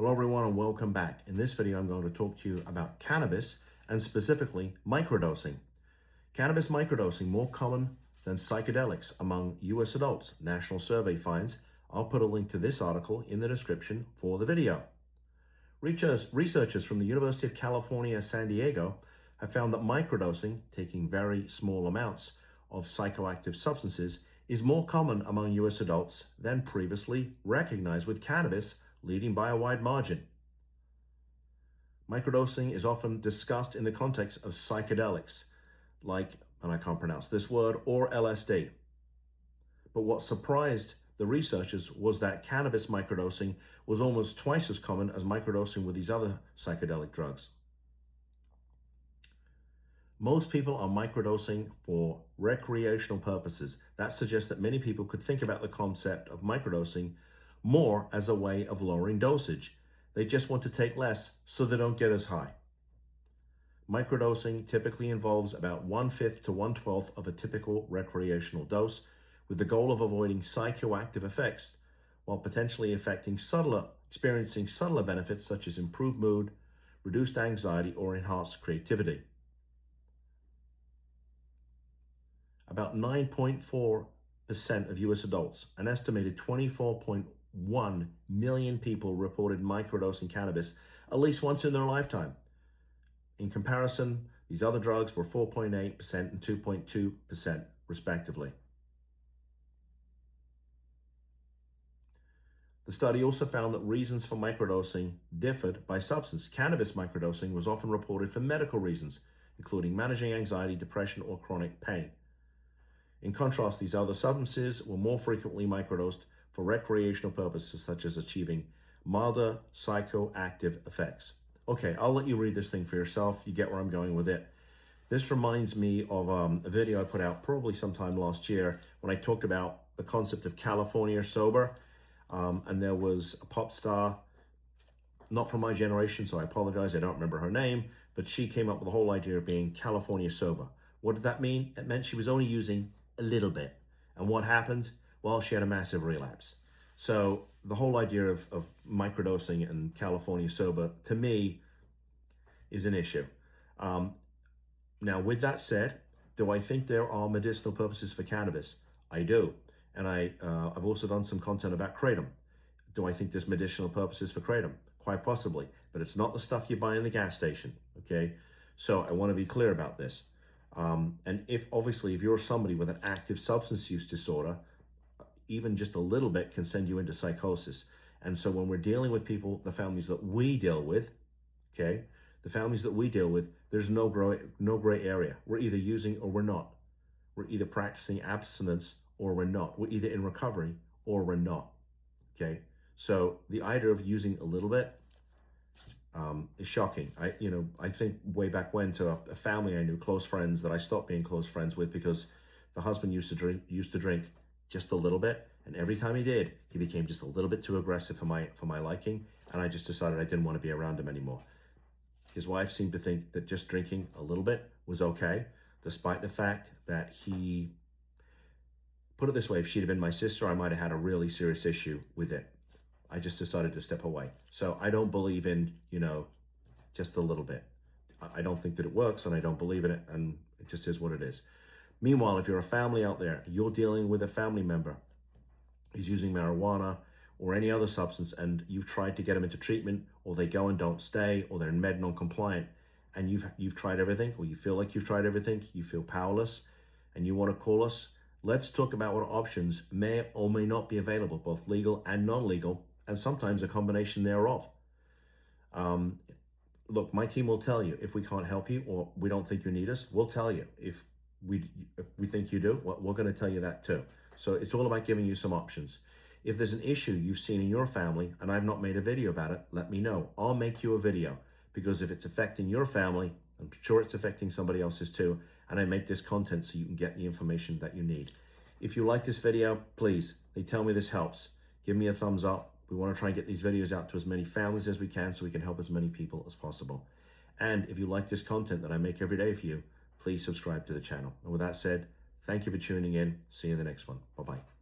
Hello everyone and welcome back. In this video, I'm going to talk to you about cannabis and specifically microdosing. Cannabis microdosing more common than psychedelics among US adults, national survey finds. I'll put a link to this article in the description for the video. Researchers from the University of California, San Diego have found that microdosing, taking very small amounts of psychoactive substances, is more common among US adults than previously recognized, with cannabis leading by a wide margin. Microdosing is often discussed in the context of psychedelics, like, and I can't pronounce this word, or LSD. But what surprised the researchers was that cannabis microdosing was almost twice as common as microdosing with these other psychedelic drugs. Most people are microdosing for recreational purposes. That suggests that many people could think about the concept of microdosing more as a way of lowering dosage. They just want to take less so they don't get as high. Microdosing typically involves about 1/5 to 1/12 of a typical recreational dose, with the goal of avoiding psychoactive effects while potentially experiencing subtler benefits such as improved mood, reduced anxiety, or enhanced creativity. About 9.4% of US adults, an estimated 24.1 million people, reported microdosing cannabis at least once in their lifetime. In comparison, these other drugs were 4.8% and 2.2% respectively. The study also found that reasons for microdosing differed by substance. Cannabis microdosing was often reported for medical reasons, including managing anxiety, depression, or chronic pain. In contrast, these other substances were more frequently microdosed for recreational purposes, such as achieving milder psychoactive effects. Okay, I'll let you read this thing for yourself. You get where I'm going with it. This reminds me of a video I put out probably sometime last year when I talked about the concept of California sober. And there was a pop star, not from my generation, so I apologize, I don't remember her name, but she came up with the whole idea of being California sober. What did that mean? It meant she was only using a little bit. And what happened? Well, she had a massive relapse. So the whole idea of microdosing and California sober, to me, is an issue. Now, with that said, do I think there are medicinal purposes for cannabis? I do. And I've also done some content about kratom. Do I think there's medicinal purposes for kratom? Quite possibly, but it's not the stuff you buy in the gas station, okay? So I want to be clear about this. And if you're somebody with an active substance use disorder, even just a little bit can send you into psychosis. And so when we're dealing with people, the families that we deal with, okay, there's no gray area. We're either using or we're not. We're either practicing abstinence or we're not. We're either in recovery or we're not, okay? So the idea of using a little bit is shocking. I think way back when, to a family I knew, close friends, that I stopped being close friends with because the husband used to drink just a little bit, and every time he did, he became just a little bit too aggressive for my liking, and I just decided I didn't want to be around him anymore. His wife seemed to think that just drinking a little bit was okay, despite the fact that he, put it this way, if she'd have been my sister, I might have had a really serious issue with it. I just decided to step away. So I don't believe in, just a little bit. I don't think that it works, and I don't believe in it, and it just is what it is. Meanwhile, if you're a family out there, you're dealing with a family member who's using marijuana or any other substance, and you've tried to get them into treatment, or they go and don't stay, or they're med non-compliant, and you've tried everything, or you feel like you've tried everything, you feel powerless, and you want to call us, let's talk about what options may or may not be available, both legal and non-legal, and sometimes a combination thereof. Look, my team will tell you if we can't help you or we don't think you need us. We'll tell you if we think you do. We're going to tell you that too. So it's all about giving you some options. If there's an issue you've seen in your family and I've not made a video about it, let me know. I'll make you a video, because if it's affecting your family, I'm sure it's affecting somebody else's too. And I make this content so you can get the information that you need. If you like this video, please, they tell me this helps, give me a thumbs up. We want to try and get these videos out to as many families as we can so we can help as many people as possible. And if you like this content that I make every day for you, please subscribe to the channel. And with that said, thank you for tuning in. See you in the next one. Bye-bye.